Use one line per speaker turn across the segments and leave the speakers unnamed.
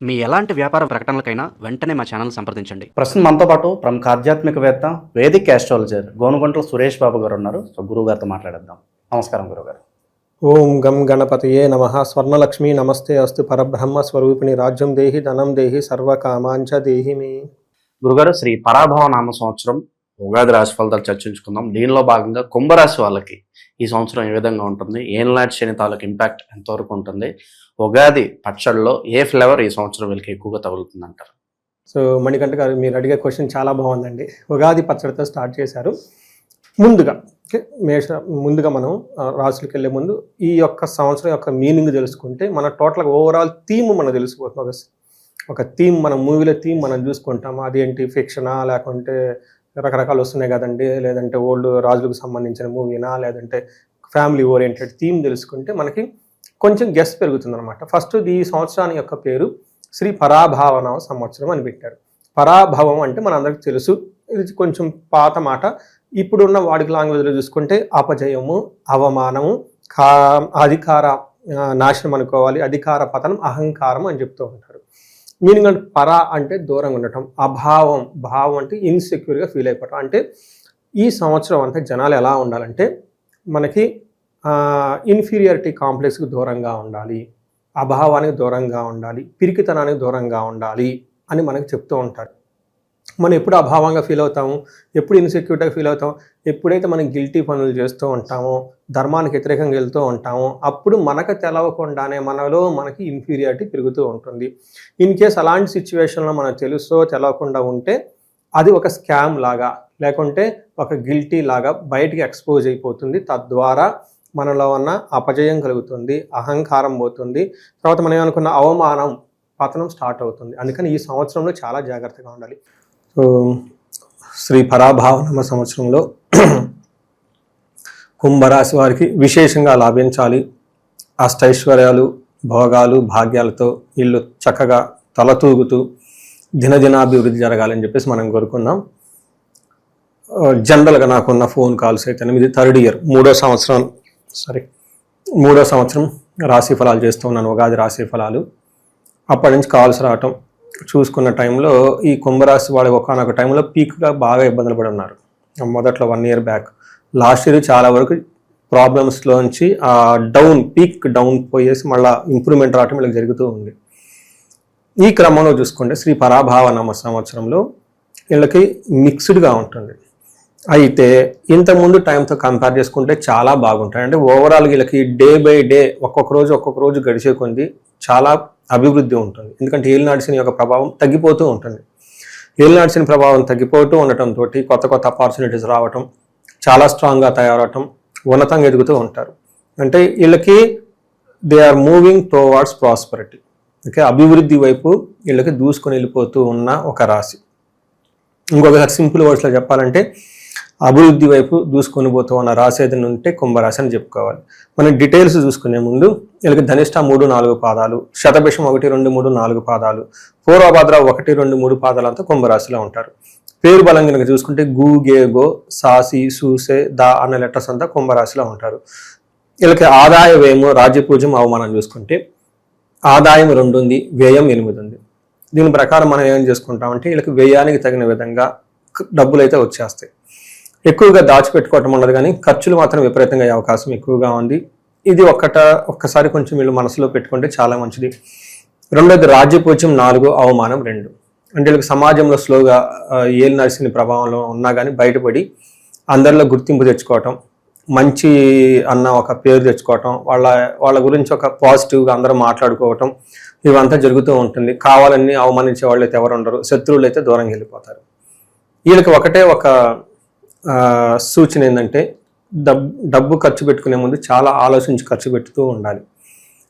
మీ ఎలాంటి వ్యాపార ప్రకటనలకైనా వెంటనే మా ఛానల్ సంప్రదించండి.
ప్రస్తుతం మనతో పాటు ప్రముఖ ఆధ్యాత్మికవేత్త వేదిక్ ఆస్ట్రాలజర్ గోనుగంట్ల సురేష్ బాబు గారు ఉన్నారు. సో గురువు గారితో మాట్లాడేద్దాం. నమస్కారం గురుగారు.
ఓం గం గణపతయే నమః. స్వర్ణలక్ష్మి నమస్తే అస్తు. పరబ్రహ్మ స్వరూపిణి రాజ్యం దేహి ధనం దేహి సర్వకామాంచ దేహి మే.
గురుగారు, శ్రీ పరాభవ నామ సంవత్సరం ఉగాది రాశి ఫలితాలు చర్చించుకుందాం. దీనిలో భాగంగా కుంభరాశి వాళ్ళకి ఈ సంవత్సరం ఏ విధంగా ఉంటుంది, ఏళ్ళనాటి శని తాలూకు ఇంపాక్ట్ ఎంతవరకు ఉంటుంది, ఉగాది పచ్చడిలో ఏ ఫ్లేవర్ ఈ సంవత్సరం వీళ్ళకి ఎక్కువగా తగులుతుంది అంటారు?
సో మణికంఠ గారు, మీరు అడిగే క్వశ్చన్ చాలా బాగుందండి. ఉగాది పచ్చడితో స్టార్ట్ చేశారు. ముందుగా మనం రాసులకు వెళ్ళే ముందు ఈ యొక్క సంవత్సరం యొక్క మీనింగ్ తెలుసుకుంటే మన టోటల్గా ఓవరాల్ థీమ్ మనం తెలిసిపోతుంది. ఒక థీమ్, మన మూవీలో థీమ్ మనం చూసుకుంటాము. అదేంటి, ఫిక్షనా లేకుంటే రకరకాలు వస్తున్నాయి కదండి, లేదంటే ఓల్డ్ రాజులకు సంబంధించిన మూవీనా, లేదంటే ఫ్యామిలీ ఓరియంటెడ్ థీమ్ తెలుసుకుంటే మనకి కొంచెం గెస్ పెరుగుతుంది అనమాట. ఫస్ట్ ఈ సంవత్సరాన్ని యొక్క పేరు శ్రీ పరాభావన సంవత్సరం అని పెట్టారు. పరాభవం అంటే మనందరికీ తెలుసు, ఇది కొంచెం పాత మాట. ఇప్పుడున్న వాడికి లాంగ్వేజ్లో చూసుకుంటే అపజయము, అవమానము, అధికార నాశనం అనుకోవాలి, అధికార పతనం, అహంకారం అని చెప్తూ ఉంటారు. మీనింగ్ అంటే పరా అంటే దూరంగా ఉండటం, అభావం, భావం అంటే ఇన్సెక్యూర్గా ఫీల్ అయిపోవటం. అంటే ఈ సంవత్సరం అంతా జనాలు ఎలా ఉండాలంటే మనకి ఇన్ఫీరియారిటీ కాంప్లెక్స్కి దూరంగా ఉండాలి, అభావానికి దూరంగా ఉండాలి, పిరికితనానికి దూరంగా ఉండాలి అని మనకు చెప్తూ ఉంటారు. మనం ఎప్పుడు అభావంగా ఫీల్ అవుతాము, ఎప్పుడు ఇన్సెక్యూర్గా ఫీల్ అవుతాం, ఎప్పుడైతే మనం గిల్టీ పనులు చేస్తూ ఉంటామో, ధర్మానికి వ్యతిరేకంగా వెళ్తూ ఉంటామో, అప్పుడు మనకు తెలవకుండానే మనకి ఇన్ఫీరియారిటీ పెరుగుతూ ఉంటుంది. ఇన్ కేస్ అలాంటి సిచ్యువేషన్లో మనకు తెలుసో తెలవకుండా ఉంటే అది ఒక స్కామ్ లాగా, లేకుంటే ఒక గిల్టీ లాగా బయటికి ఎక్స్పోజ్ అయిపోతుంది. తద్వారా మనలో ఉన్న అపజయం కలుగుతుంది, అహంకారం పోతుంది, తర్వాత మనం ఏమనుకున్న అవమానం, పతనం స్టార్ట్ అవుతుంది. అందుకని ఈ సంవత్సరంలో చాలా జాగ్రత్తగా ఉండాలి. సో శ్రీ పరాభావనామ సంవత్సరంలో కుంభరాశి వారికి విశేషంగా లాభించాలి. అష్టైశ్వర్యాలు, భోగాలు, భాగ్యాలతో ఇల్లు చక్కగా తలతూగుతూ దినదినాభివృద్ధి జరగాలని చెప్పేసి మనం కోరుకుందాం. జనరల్గా నాకున్న ఫోన్ కాల్స్ అయితే ఇది థర్డ్ ఇయర్, మూడో సంవత్సరం రాశి ఫలాలు చేస్తూ ఉన్నాను, ఉగాది రాశి ఫలాలు. అప్పటి నుంచి కాల్స్ రావటం చూసుకున్న టైంలో ఈ కుంభరాశి వాళ్ళు ఒకనొక టైంలో పీక్గా బాగా ఇబ్బందులు పడి ఉన్నారు. మొదట్లో 1 year బ్యాక్, లాస్ట్ ఇయర్ చాలా వరకు ప్రాబ్లమ్స్లోంచి పీక్ డౌన్ పోయేసి మళ్ళీ ఇంప్రూవ్మెంట్ రావటం వీళ్ళకి జరుగుతూ ఉంది. ఈ క్రమంలో చూసుకుంటే శ్రీ పరాభావనామ సంవత్సరంలో వీళ్ళకి మిక్స్డ్గా ఉంటుంది. అయితే ఇంతకుముందు టైంతో కంపేర్ చేసుకుంటే చాలా బాగుంటాయి. అంటే ఓవరాల్ వీళ్ళకి డే బై డే ఒక్కొక్క రోజు గడిచే కొంది చాలా అభివృద్ధి ఉంటుంది. ఎందుకంటే ఏలినాటి శని యొక్క ప్రభావం తగ్గిపోతూ ఉంటుంది. ఏలినాటి శని ప్రభావం తగ్గిపోతూ ఉండటంతో కొత్త ఆపర్చునిటీస్ రావటం, చాలా స్ట్రాంగ్గా తయారవటం, ఉన్నతంగా ఎదుగుతూ ఉంటారు. అంటే వీళ్ళకి they are moving towards prosperity. Okay, అభివృద్ధి వైపు వీళ్ళకి దూసుకొని వెళ్ళిపోతూ ఉన్న ఒక రాశి. ఇంకొకసారి సింపుల్ వర్డ్స్లో చెప్పాలంటే అభివృద్ధి వైపు దూసుకొని పోతూ ఉన్న రాశి ఏదైనా ఉంటే కుంభరాశి అని చెప్పుకోవాలి. మనం డీటెయిల్స్ చూసుకునే ముందు వీళ్ళకి ధనిష్ట 3-4 పాదాలు, శతభిషం 1-2-3-4 పాదాలు, పూర్వభద్ర 1-2-3 పాదాలంతా కుంభరాశిలో ఉంటారు. పేరు బలం కనుక చూసుకుంటే గు, గే, గో, సాసి, సూసే, దా అన్న లెటర్స్ అంతా కుంభరాశిలో ఉంటారు. వీళ్ళకి ఆదాయ వ్యయము, రాజ్యపూజ్యం, అవమానం చూసుకుంటే ఆదాయం 2 ఉంది, వ్యయం 8 ఉంది. దీని ప్రకారం మనం ఏం చేసుకుంటామంటే వీళ్ళకి వ్యయానికి తగిన విధంగా డబ్బులు అయితే వచ్చేస్తాయి. ఎక్కువగా దాచిపెట్టుకోవటం ఉండదు, కానీ ఖర్చులు మాత్రం విపరీతంగా అయ్యే అవకాశం ఎక్కువగా ఉంది. ఇది ఒక్కసారి కొంచెం వీళ్ళు మనసులో పెట్టుకుంటే చాలా మంచిది. రెండోది రాజ్యపూజ్యం 4, అవమానం 2. అంటే వీళ్ళకి సమాజంలో స్లోగా ఏలినాటి శని ప్రభావంలో ఉన్నా కానీ బయటపడి అందరిలో గుర్తింపు తెచ్చుకోవటం, మంచి అన్న ఒక పేరు తెచ్చుకోవటం, వాళ్ళ గురించి ఒక పాజిటివ్గా అందరూ మాట్లాడుకోవటం, ఇవంతా జరుగుతూ ఉంటుంది. కావాలని అవమానించే వాళ్ళు అయితే ఎవరు ఉండరు, శత్రువులు అయితే దూరంగా వెళ్ళిపోతారు. వీళ్ళకి ఒక సూచన ఏంటంటే డబ్బు ఖర్చు పెట్టుకునే ముందు చాలా ఆలోచించి ఖర్చు పెడుతూ ఉండాలి.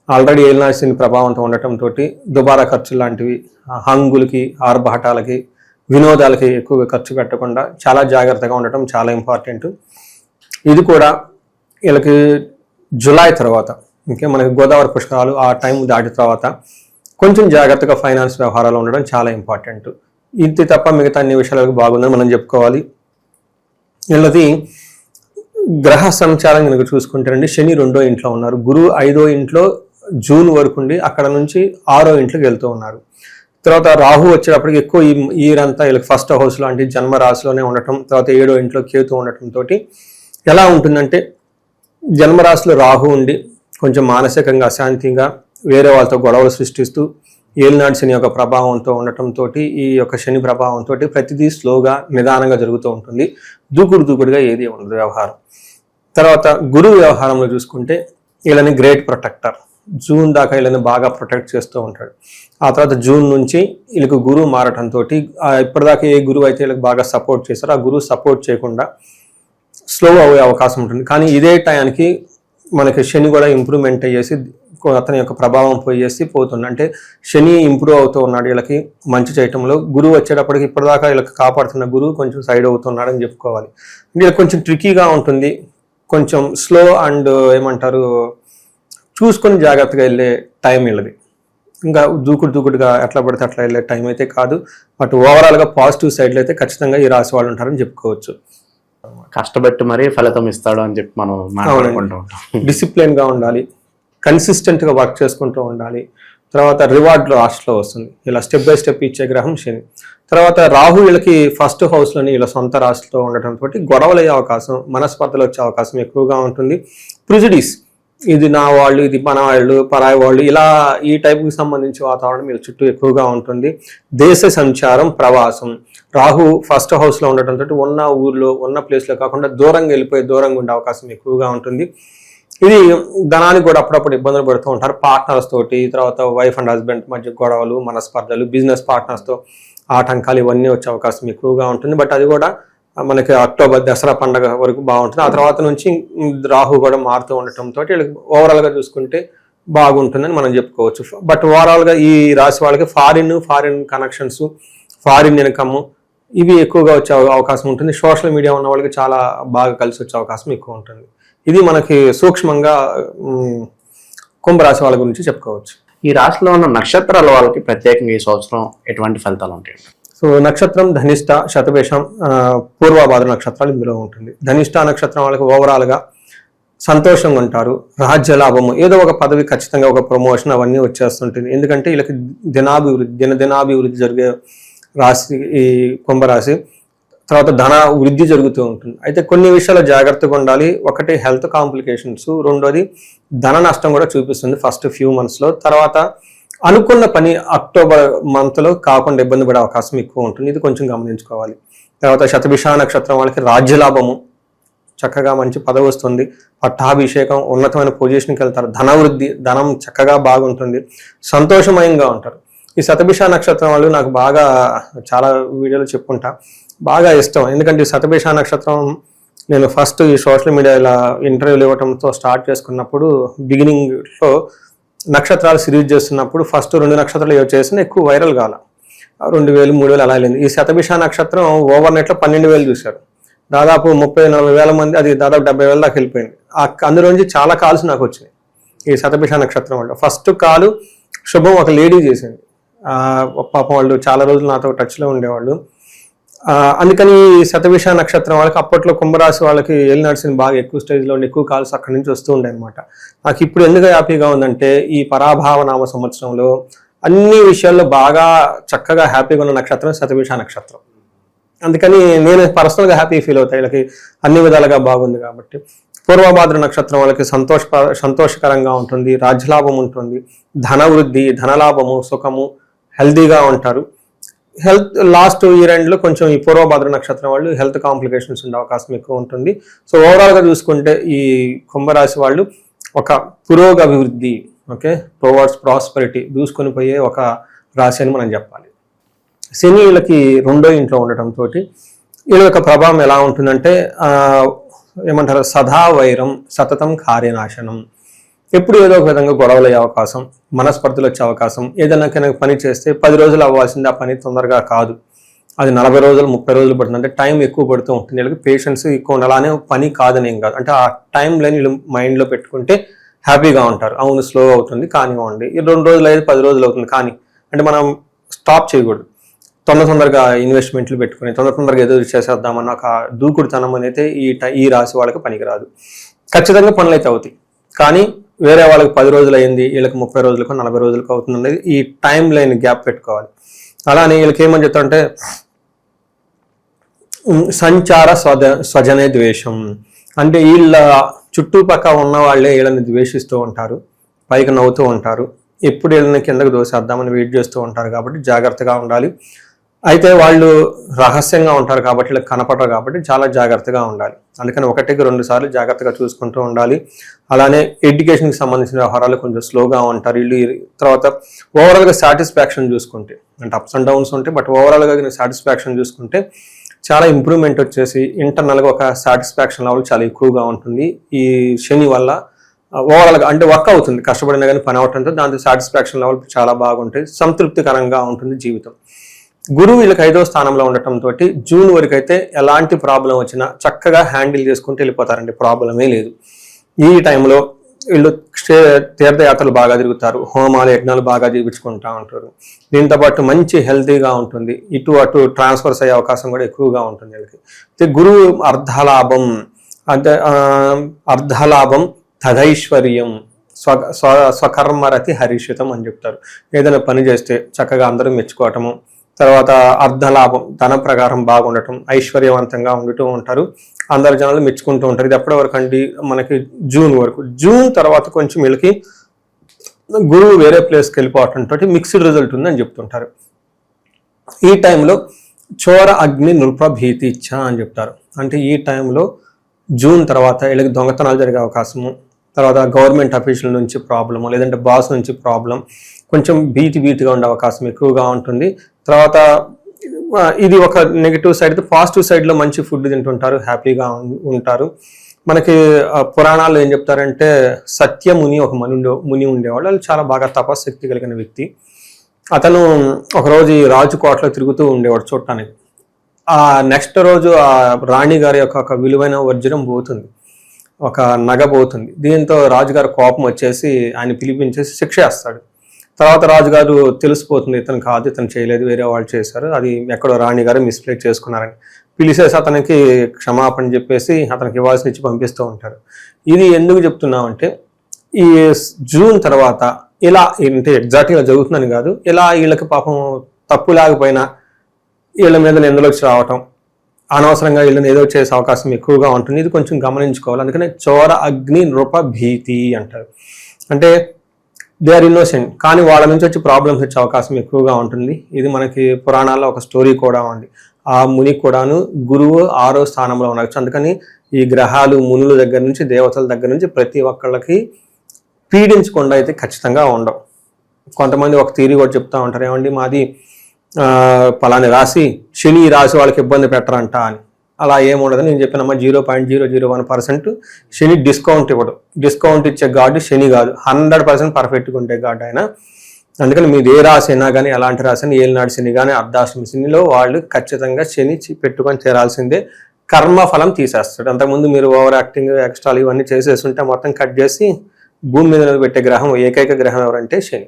ఆల్రెడీ ఏలినాటి శని ప్రభావంతో ఉండటంతో దుబారా ఖర్చులు లాంటివి, హంగులకి, ఆర్భాటాలకి, వినోదాలకి ఎక్కువగా ఖర్చు పెట్టకుండా చాలా జాగ్రత్తగా ఉండటం చాలా ఇంపార్టెంట్. ఇది కూడా వీళ్ళకి జూలై తర్వాత, ఇంకా మనకి గోదావరి పుష్కరాలు ఆ టైం దాటిన తర్వాత కొంచెం జాగ్రత్తగా ఫైనాన్స్ వ్యవహారాలు ఉండడం చాలా ఇంపార్టెంట్. ఇది తప్ప మిగతా అన్ని విషయాలకు బాగుందని మనం చెప్పుకోవాలి. వీళ్ళది గ్రహ సంచారం కనుక చూసుకుంటారండి, శని 2వ ఇంట్లో ఉన్నారు, గురువు 5వ ఇంట్లో జూన్ వరకు ఉండి అక్కడ నుంచి 6వ ఇంట్లోకి వెళ్తూ ఉన్నారు. తర్వాత రాహు వచ్చేటప్పటికి ఎక్కువ ఈ ఇయరంతా వీళ్ళకి ఫస్ట్ హౌస్లో అంటే జన్మ రాశిలోనే ఉండటం, తర్వాత 7వ ఇంట్లో కేతు ఉండటంతో ఎలా ఉంటుందంటే జన్మరాశిలో రాహు ఉండి కొంచెం మానసికంగా అశాంతిగా వేరే వాళ్ళతో గొడవలు సృష్టిస్తూ ఏలినాడు శని యొక్క ప్రభావంతో ఉండటంతో ఈ యొక్క శని ప్రభావంతో ప్రతిదీ స్లోగా నిదానంగా జరుగుతూ ఉంటుంది. దూకుడుగా ఏది ఉండదు వ్యవహారం. తర్వాత గురువు వ్యవహారంలో చూసుకుంటే వీళ్ళని గ్రేట్ ప్రొటెక్టర్, జూన్ దాకా వీళ్ళని బాగా ప్రొటెక్ట్ చేస్తూ ఉంటాడు. ఆ తర్వాత జూన్ నుంచి వీళ్ళకి గురువు మారటంతో ఇప్పటిదాకా ఏ గురువు అయితే వీళ్ళకి బాగా సపోర్ట్ చేస్తారో ఆ గురువు సపోర్ట్ చేయకుండా స్లో అయ్యే అవకాశం ఉంటుంది. కానీ ఇదే టయానికి మనకి శని కూడా ఇంప్రూవ్మెంట్ అయ్యేసి అతని యొక్క ప్రభావం పోయేసి పోతుంది. అంటే శని ఇంప్రూవ్ అవుతూ ఉన్నాడు వీళ్ళకి మంచి చేయటంలో. గురువు వచ్చేటప్పటికి ఇప్పటిదాకా వీళ్ళకి కాపాడుతున్న గురువు కొంచెం సైడ్ అవుతున్నాడు అని చెప్పుకోవాలి. వీళ్ళకి కొంచెం ట్రికీగా ఉంటుంది, కొంచెం స్లో అండ్ ఏమంటారు చూసుకొని జాగ్రత్తగా వెళ్ళే టైం వీళ్ళది. ఇంకా దూకుడుగా ఎట్లా పడితే అట్లా వెళ్ళే టైం అయితే కాదు. బట్ ఓవరాల్గా పాజిటివ్ సైడ్లో అయితే ఖచ్చితంగా ఈ రాశి వాళ్ళు ఉంటారని చెప్పుకోవచ్చు.
కష్టపెట్టి మరీ ఫలితం ఇస్తాడు అని చెప్పి మనం మాట్లాడుకుంటూ ఉంటాం.
డిసిప్లిన్గా ఉండాలి, కన్సిస్టెంట్గా వర్క్ చేసుకుంటూ ఉండాలి. తర్వాత రివార్డ్ లాస్ట్లో వస్తుంది. ఇలా స్టెప్ బై స్టెప్ ఇచ్చే గ్రహం శని. తర్వాత రాహు వీళ్ళకి ఫస్ట్ హౌస్లోని వీళ్ళ సొంత రాశిలో ఉండటంతో గొడవలు అయ్యే అవకాశం, మనస్పర్ధలు వచ్చే అవకాశం ఎక్కువగా ఉంటుంది. ప్రిజుడిస్, ఇది నా వాళ్ళు, ఇది మన వాళ్ళు, పరాయి వాళ్ళు, ఇలా ఈ టైప్కి సంబంధించి వాతావరణం వీళ్ళ చుట్టూ ఎక్కువగా ఉంటుంది. దేశ సంచారం, ప్రవాసం, రాహు ఫస్ట్ హౌస్లో ఉండటంతో ఉన్న ఊర్లో ఉన్న ప్లేస్లో కాకుండా దూరంగా ఉండే అవకాశం ఎక్కువగా ఉంటుంది. ఇది ధనానికి కూడా అప్పుడప్పుడు ఇబ్బందులు పడుతూ ఉంటారు. పార్ట్నర్స్ తోటి, తర్వాత వైఫ్ అండ్ హస్బెండ్ మధ్య గొడవలు, మనస్పర్ధలు, బిజినెస్ పార్ట్నర్స్తో ఆటంకాలు ఇవన్నీ వచ్చే అవకాశం ఎక్కువగా ఉంటుంది. బట్ అది కూడా మనకి అక్టోబర్ దసరా పండుగ వరకు బాగుంటుంది. ఆ తర్వాత నుంచి రాహు కూడా మారుతూ ఉండటంతో ఓవరాల్గా చూసుకుంటే బాగుంటుందని మనం చెప్పుకోవచ్చు. బట్ ఓవరాల్గా ఈ రాశి వాళ్ళకి ఫారిన్ కనెక్షన్స్, ఫారిన్ ఇన్కమ్ ఇవి ఎక్కువగా వచ్చే అవకాశం ఉంటుంది. సోషల్ మీడియా ఉన్న వాళ్ళకి చాలా బాగా కలిసి వచ్చే అవకాశం ఎక్కువ ఉంటుంది. ఇది మనకి సూక్ష్మంగా కుంభరాశి వాళ్ళ గురించి చెప్పుకోవచ్చు.
ఈ రాశిలో ఉన్న నక్షత్రాల వాళ్ళకి ప్రత్యేకంగా ఈ సంవత్సరం ఎటువంటి ఫలితాలు ఉంటాయి?
సో నక్షత్రం ధనిష్ట, శతభిషం, పూర్వభాద్ర నక్షత్రాలు ఇందులో ఉంటుంది. ధనిష్ట నక్షత్రం వాళ్ళకి ఓవరాల్గా సంతోషంగా ఉంటారు, రాజ్య లాభము, ఏదో ఒక పదవి ఖచ్చితంగా ఒక ప్రమోషన్ అవన్నీ వచ్చేస్తుంటుంది. ఎందుకంటే వీళ్ళకి దినాభివృద్ధి జరిగే రాశి ఈ కుంభరాశి. తర్వాత ధన వృద్ధి జరుగుతూ ఉంటుంది. అయితే కొన్ని విషయాలు జాగ్రత్తగా ఉండాలి. ఒకటి హెల్త్ కాంప్లికేషన్స్, రెండోది ధన నష్టం కూడా చూపిస్తుంది ఫస్ట్ ఫ్యూ మంత్స్లో. తర్వాత అనుకున్న పని అక్టోబర్ మంత్లో కాకుండా ఇబ్బంది పడే అవకాశం ఎక్కువ ఉంటుంది. ఇది కొంచెం గమనించుకోవాలి. తర్వాత శతభిష నక్షత్రం వాళ్ళకి రాజ్యలాభము, చక్కగా మంచి పదవి వస్తుంది, పట్టాభిషేకం, ఉన్నతమైన పొజిషన్కి వెళ్తారు, ధనవృద్ధి, ధనం చక్కగా బాగుంటుంది, సంతోషమయంగా ఉంటారు. ఈ శతభిష నక్షత్రం వాళ్ళు నాకు బాగా చాలా వీడియోలు చెప్పుకుంటా బాగా ఇష్టం. ఎందుకంటే ఈ శతభిష నక్షత్రం నేను ఫస్ట్ ఈ సోషల్ మీడియా ఇలా ఇంటర్వ్యూలు ఇవ్వడంతో స్టార్ట్ చేసుకున్నప్పుడు బిగినింగ్లో నక్షత్రాలు సిరీస్ చేస్తున్నప్పుడు ఫస్ట్ 2 నక్షత్రాలు చేసిన ఎక్కువ వైరల్ కాల, 2000 3000 అలా వెళ్ళింది. ఈ శతభిష నక్షత్రం ఓవర్ నెట్లో 12,000 చూశారు. దాదాపు 30-40 వేల మంది, అది దాదాపు 70,000 దాకా వెళ్ళిపోయింది. అందులోంచి చాలా కాల్స్ నాకు వచ్చినాయి ఈ శతభిష నక్షత్రం వాళ్ళు. ఫస్ట్ కాలు శుభం ఒక లేడీ చేసింది. పాపం వాళ్ళు చాలా రోజులు నాతో టచ్లో ఉండేవాళ్ళు. అందుకని శతభిష నక్షత్రం వాళ్ళకి అప్పట్లో కుంభరాశి వాళ్ళకి ఏలినాడు శని బాగా ఎక్కువ స్టేజ్లో ఉండి ఎక్కువ కాల్స్ అక్కడి నుంచి వస్తూ ఉండే అనమాట. నాకు ఇప్పుడు ఎందుకు హ్యాపీగా ఉందంటే ఈ పరాభావ నామ సంవత్సరంలో అన్ని విషయాల్లో బాగా చక్కగా హ్యాపీగా ఉన్న నక్షత్రం శతభిష నక్షత్రం. అందుకని నేను పర్సనల్గా హ్యాపీ ఫీల్ అవుతాయి, వీళ్ళకి అన్ని విధాలుగా బాగుంది కాబట్టి. పూర్వభాద్ర నక్షత్రం వాళ్ళకి సంతోషకరంగా ఉంటుంది, రాజ్యలాభం ఉంటుంది, ధనవృద్ధి, ధనలాభము, సుఖము, హెల్దీగా ఉంటారు. హెల్త్ లాస్ట్ ఇయర్ ఎండ్లో కొంచెం ఈ పూర్వభాద్ర నక్షత్రం వాళ్ళు హెల్త్ కాంప్లికేషన్స్ ఉండే అవకాశం ఎక్కువ ఉంటుంది. సో ఓవరాల్గా చూసుకుంటే ఈ కుంభరాశి వాళ్ళు ఒక పురోగభివృద్ధి, ఓకే, టువర్డ్స్ ప్రాస్పెరిటీ దూసుకొని పోయే ఒక రాశి అని మనం చెప్పాలి. శని వీళ్ళకి 2వ ఇంట్లో ఉండటంతో వీళ్ళ యొక్క ప్రభావం ఎలా ఉంటుందంటే ఏమంటారు, సదా వైరం, సతతం కార్యనాశనం, ఎప్పుడు ఏదో ఒక విధంగా గొడవలు అయ్యే అవకాశం, మనస్పర్ధలు వచ్చే అవకాశం. ఏదైనా పని చేస్తే 10 రోజులు అవ్వాల్సింది ఆ పని తొందరగా కాదు, అది 40 రోజులు 30 రోజులు పడుతుంది. అంటే టైం ఎక్కువ పడుతూ ఉంటుంది. వీళ్ళకి పేషెన్స్ ఎక్కువ ఉండాలి. అలానే పని కాదని ఏం కాదు, అంటే ఆ టైం లైన్ వీళ్ళు మైండ్లో పెట్టుకుంటే హ్యాపీగా ఉంటారు. అవును స్లో అవుతుంది కానివ్వండి, 2 రోజులు అయితే 10 రోజులు అవుతుంది కానీ, అంటే మనం స్టాప్ చేయకూడదు. తొందరగా ఇన్వెస్ట్మెంట్లు పెట్టుకుని తొందరగా ఏదో చేసేద్దామన్న ఒక దూకుడుతనం అనేది ఈ రాశి వాళ్ళకి పనికిరాదు. ఖచ్చితంగా పనులు అయితే అవుతాయి కానీ వేరే వాళ్ళకి 10 రోజులు అయింది, వీళ్ళకి 30 రోజులకు 40 రోజులకు అవుతుంది అనేది ఈ టైం లైన్ గ్యాప్ పెట్టుకోవాలి. అలానే వీళ్ళకి ఏమని చెప్తారంటే సంచార స్వజనే ద్వేషం, అంటే వీళ్ళ చుట్టుపక్కల ఉన్న వాళ్ళే వీళ్ళని ద్వేషిస్తూ ఉంటారు, పైకి నవ్వుతూ ఉంటారు, ఎప్పుడు వీళ్ళని కిందకు దోసేద్దామని వెయిట్ చేస్తూ ఉంటారు. కాబట్టి జాగ్రత్తగా ఉండాలి. అయితే వాళ్ళు రహస్యంగా ఉంటారు కాబట్టి వీళ్ళకి కనపడరు కాబట్టి చాలా జాగ్రత్తగా ఉండాలి. అందుకని 1-2 సార్లు జాగ్రత్తగా చూసుకుంటూ ఉండాలి. అలానే ఎడ్యుకేషన్కి సంబంధించిన వ్యవహారాలు కొంచెం స్లోగా ఉంటారు వీళ్ళు. తర్వాత ఓవరాల్గా సాటిస్ఫాక్షన్ చూసుకుంటే, అంటే అప్స్ అండ్ డౌన్స్ ఉంటాయి, బట్ ఓవరాల్గా సాటిస్ఫాక్షన్ చూసుకుంటే చాలా ఇంప్రూవ్మెంట్ వచ్చేసి ఇంటర్నల్గా ఒక సాటిస్ఫాక్షన్ లెవెల్ చాలా ఎక్కువగా ఉంటుంది. ఈ శని వల్ల ఓవరాల్గా అంటే వర్క్ అవుతుంది, కష్టపడినా కానీ పని అవటంతో దాంతో సాటిస్ఫాక్షన్ లెవెల్ చాలా బాగుంటుంది, సంతృప్తికరంగా ఉంటుంది జీవితం. గురువు వీళ్ళకి 5వ స్థానంలో ఉండటంతో జూన్ వరకు అయితే ఎలాంటి ప్రాబ్లం వచ్చినా చక్కగా హ్యాండిల్ చేసుకుంటూ వెళ్ళిపోతారండి, ప్రాబ్లమే లేదు. ఈ టైంలో వీళ్ళు తీర్థయాత్రలు బాగా తిరుగుతారు, హోమాలు యజ్ఞాలు బాగా జీవించుకుంటూ ఉంటారు. దీంతోపాటు మంచి హెల్తీగా ఉంటుంది, ఇటు అటు ట్రాన్స్ఫర్స్ అయ్యే అవకాశం కూడా ఎక్కువగా ఉంటుంది వీళ్ళకి. గురువు అర్ధలాభం అంటే అర్ధలాభం తదైశ్వర్యం స్వకర్మరతి హరిషితం అని చెప్తారు. ఏదైనా పని చేస్తే చక్కగా అందరూ మెచ్చుకోవటము, తర్వాత అర్ధలాభం ధన ప్రకారం బాగుండటం, ఐశ్వర్యవంతంగా ఉండుతూ ఉంటారు, అందరు జనాలు మెచ్చుకుంటూ ఉంటారు. ఇది ఎప్పటి వరకు అండి, మనకి జూన్ వరకు. జూన్ తర్వాత కొంచెం వీళ్ళకి గురువు వేరే ప్లేస్కి వెళ్ళిపోవటంతో మిక్స్డ్ రిజల్ట్ ఉందని చెప్తుంటారు. ఈ టైంలో చోర అగ్ని నృప్రభీతి ఇచ్చ అని చెప్తారు. అంటే ఈ టైంలో జూన్ తర్వాత వీళ్ళకి దొంగతనాలు జరిగే అవకాశము, తర్వాత గవర్నమెంట్ అఫీషియల్ నుంచి ప్రాబ్లము, లేదంటే బాస్ నుంచి ప్రాబ్లం, కొంచెం బీట్గా ఉండే అవకాశం ఎక్కువగా ఉంటుంది. తర్వాత ఇది ఒక నెగిటివ్ సైడ్. పాజిటివ్ సైడ్లో మంచి ఫుడ్ తింటుంటారు, హ్యాపీగా ఉంటారు. మనకి పురాణాల్లో ఏం చెప్తారంటే సత్యముని ఒక ముని ఉండేవాళ్ళు, వాళ్ళు చాలా బాగా తపశక్తి కలిగిన వ్యక్తి. అతను ఒకరోజు ఈ రాజుకోటలో తిరుగుతూ ఉండేవాడు చూడటానికి. ఆ నెక్స్ట్ రోజు ఆ రాణి గారి యొక్క ఒక విలువైన వజ్రం పోతుంది, ఒక నగ పోతుంది. దీంతో రాజుగారు కోపం వచ్చేసి ఆయన పిలిపించేసి శిక్ష వేస్తాడు. తర్వాత రాజుగారు తెలిసిపోతుంది ఇతను కాదు, ఇతను చేయలేదు, వేరే వాళ్ళు చేశారు, అది ఎక్కడో రాణిగారు మిస్ప్లేక్ చేసుకున్నారని పిలిచేసి అతనికి క్షమాపణ చెప్పేసి అతనికి ఇవ్వాల్సిన ఇచ్చి పంపిస్తూ ఉంటారు. ఇది ఎందుకు చెప్తున్నామంటే ఈ జూన్ తర్వాత ఇలా అంటే ఎగ్జాక్ట్గా జరుగుతుందని కాదు, ఇలా వీళ్ళకి పాపం తప్పు లేకపోయినా వీళ్ళ మీద నిందలోకి రావటం, అనవసరంగా వీళ్ళని ఏదో చేసే అవకాశం ఎక్కువగా ఉంటుంది. ఇది కొంచెం గమనించుకోవాలి. అందుకనే చోర అగ్ని నృప భీతి అంటారు. అంటే దే ఆర్ ఇన్నోసెంట్, కానీ వాళ్ళ నుంచి వచ్చి ప్రాబ్లమ్స్ వచ్చే అవకాశం ఎక్కువగా ఉంటుంది. ఇది మనకి పురాణాల్లో ఒక స్టోరీ కూడా ఉంది. ఆ ముని కూడాను గురువు 6వ స్థానంలో ఉండవచ్చు. అందుకని ఈ గ్రహాలు మునుల దగ్గర నుంచి దేవతల దగ్గర నుంచి ప్రతి ఒక్కళ్ళకి పీడించకుండా అయితే ఖచ్చితంగా ఉండవు. కొంతమంది ఒక థియరీ కూడా చెప్తా ఉంటారు, ఏమండి మాది పలాని రాశి, శని రాశి వాళ్ళకి ఇబ్బంది పెట్టరంట అని. అలా ఏముండదు. నేను చెప్పినమ్మా 0.001% శని డిస్కౌంట్ ఇవ్వడు. డిస్కౌంట్ ఇచ్చే గాడ్ శని కాదు, 100% పర్ఫెక్ట్గా ఉండే గాడ్ ఆయన. అందుకని మీది ఏ రాశి అయినా కానీ, ఎలాంటి రాశి అయినా, ఏలినాడు శని కానీ అర్ధాష్టమి శనిలో వాళ్ళు ఖచ్చితంగా శని పెట్టుకొని చేరాల్సిందే. కర్మఫలం తీసేస్తాడు. అంతకుముందు మీరు ఓవర్ యాక్టింగ్ ఎక్స్ట్రాలు ఇవన్నీ చేసేస్తుంటే మొత్తం కట్ చేసి భూమి మీద పెట్టే గ్రహం, ఏకైక గ్రహం ఎవరంటే శని.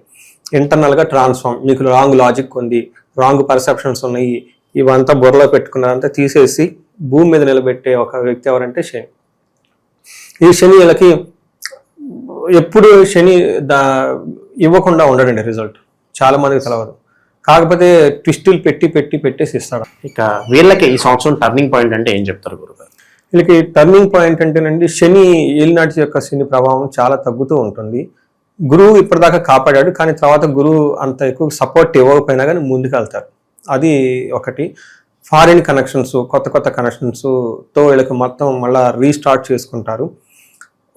ఇంటర్నల్గా ట్రాన్స్ఫార్మ్, మీకు రాంగ్ లాజిక్ ఉంది, రాంగ్ పర్సెప్షన్స్ ఉన్నాయి, ఇవంతా బుర్రలో పెట్టుకున్నారంతా తీసేసి భూమి మీద నిలబెట్టే ఒక వ్యక్తి ఎవరంటే శని. ఈ శని వీళ్ళకి ఎప్పుడు శని ఇవ్వకుండా ఉండడండి రిజల్ట్. చాలా మందికి తెలవదు, కాకపోతే ట్విస్టులు పెట్టేసి ఇస్తాడు.
ఇక వీళ్ళకి ఈ సంవత్సరం టర్నింగ్ పాయింట్ అంటే ఏం చెప్తారు గురుగారు?
వీళ్ళకి టర్నింగ్ పాయింట్ అంటేనండి, శని ఏలినాటి యొక్క శని ప్రభావం చాలా తగ్గుతూ ఉంటుంది. గురువు ఇప్పటిదాకా కాపాడాడు, కానీ తర్వాత గురువు అంత ఎక్కువ సపోర్ట్ ఇవ్వకపోయినా కానీ ముందుకు వెళ్తారు. అది ఒకటి. ఫారిన్ కనెక్షన్స్, కొత్త కనెక్షన్స్తో వీళ్ళకి మొత్తం మళ్ళీ రీస్టార్ట్ చేసుకుంటారు.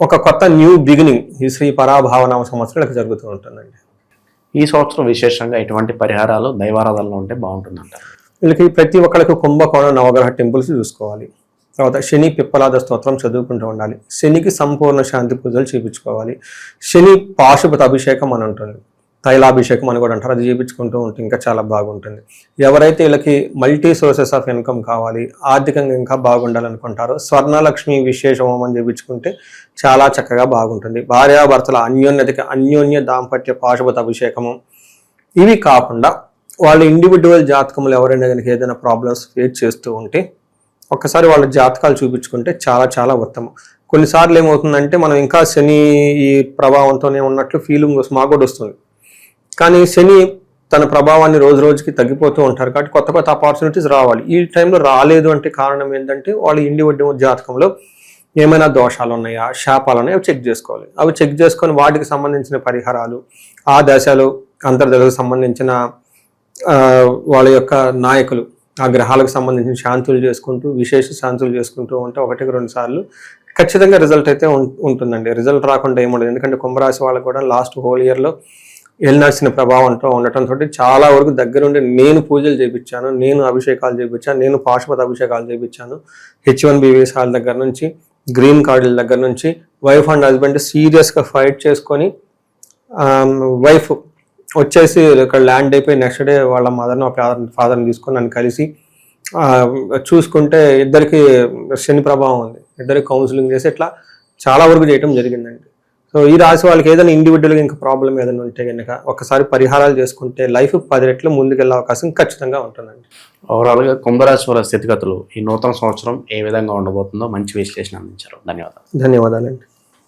ఒక కొత్త న్యూ బిగినింగ్ ఈ శ్రీ పరాభావనామ సంవత్సరం వీళ్ళకి జరుగుతూ ఉంటుందండి.
ఈ సంవత్సరం విశేషంగా ఎటువంటి పరిహారాలు దైవారాధనలో ఉంటే బాగుంటుందంటారు?
వీళ్ళకి ప్రతి ఒక్కరికి కుంభకోణం నవగ్రహ టెంపుల్స్ చూసుకోవాలి. తర్వాత శని పిప్పలాద స్తోత్రం చదువుకుంటూ ఉండాలి. శనికి సంపూర్ణ శాంతి పూజలు చేయించుకోవాలి. శని పాశుపత అభిషేకం అని ఉంటుంది, తైలాభిషేకం అని కూడా అంటారు, అది చేయించుకుంటూ ఉంటే ఇంకా చాలా బాగుంటుంది. ఎవరైతే వీళ్ళకి మల్టీ సోర్సెస్ ఆఫ్ ఇన్కమ్ కావాలి, ఆర్థికంగా ఇంకా బాగుండాలనుకుంటారో స్వర్ణలక్ష్మి విశేష హోమం చేయించుకుంటే చాలా చక్కగా బాగుంటుంది. భార్యాభర్తల అన్యోన్య దాంపత్య పాశుపత అభిషేకము. ఇవి కాకుండా వాళ్ళ ఇండివిజువల్ జాతకములు ఎవరైనా కనుక ఏదైనా ప్రాబ్లమ్స్ ఫేస్ చేస్తూ ఉంటే ఒక్కసారి వాళ్ళ జాతకాలు చూపించుకుంటే చాలా ఉత్తమం. కొన్నిసార్లు ఏమవుతుందంటే మనం ఇంకా శని ఈ ప్రభావంతోనే ఉన్నట్లు ఫీలింగ్ మాకు కూడా వస్తుంది. కానీ శని తన ప్రభావాన్ని రోజు రోజుకి తగ్గిపోతూ ఉంటారు కాబట్టి కొత్త కొత్త ఆపర్చునిటీస్ రావాలి. ఈ టైంలో రాలేదు అంటే కారణం ఏంటంటే వాళ్ళ ఇండివిడ్యువల్ జాతకంలో ఏమైనా దోషాలు ఉన్నాయా, శాపాలు ఉన్నాయా అవి చెక్ చేసుకోవాలి. అవి చెక్ చేసుకొని వాటికి సంబంధించిన పరిహారాలు, ఆ దశలో అంతర్దశకు సంబంధించిన వాళ్ళ యొక్క నాయకులు, ఆ గ్రహాలకు సంబంధించిన శాంతులు చేసుకుంటూ, విశేష శాంతులు చేసుకుంటూ ఉంటే 1-2 సార్లు ఖచ్చితంగా రిజల్ట్ అయితే ఉంటుందండి. రిజల్ట్ రాకుండా ఏముండదు. ఎందుకంటే కుంభరాశి వాళ్ళకు కూడా లాస్ట్ హోల్ ఇయర్లో ఏలినాడ్సిన ప్రభావంతో ఉండటంతో చాలా వరకు దగ్గరుండి నేను పూజలు చేయించాను, నేను అభిషేకాలు చేయించాను, నేను పాశుపత అభిషేకాలు చేయించాను. H1B వీసాల దగ్గర నుంచి, గ్రీన్ కార్డుల దగ్గర నుంచి, వైఫ్ అండ్ హస్బెండ్ సీరియస్గా ఫైట్ చేసుకొని వైఫ్ వచ్చేసి ఇక్కడ ల్యాండ్ అయిపోయి నెక్స్ట్ డే వాళ్ళ మదర్ని ఫాదర్ని తీసుకొని నన్ను కలిసి చూసుకుంటే ఇద్దరికి శని ప్రభావం ఉంది, ఇద్దరికి కౌన్సిలింగ్ చేసి ఇట్లా చాలా వరకు చేయడం జరిగిందండి. సో ఈ రాశి వాళ్ళకి ఏదైనా ఇండివిజువల్గా ఇంకా ప్రాబ్లం ఏదైనా ఉంటే కనుక ఒకసారి పరిహారాలు చేసుకుంటే లైఫ్ 10 రెట్లు ముందుకెళ్ళే అవకాశం ఖచ్చితంగా ఉంటుందండి.
ఓవరాల్గా కుంభరాశి వారి స్థితిగతులు ఈ నూతన సంవత్సరం ఏ విధంగా ఉండబోతుందో మంచి విశ్లేషణ అందించారు. ధన్యవాదాలు.
ధన్యవాదాలండి.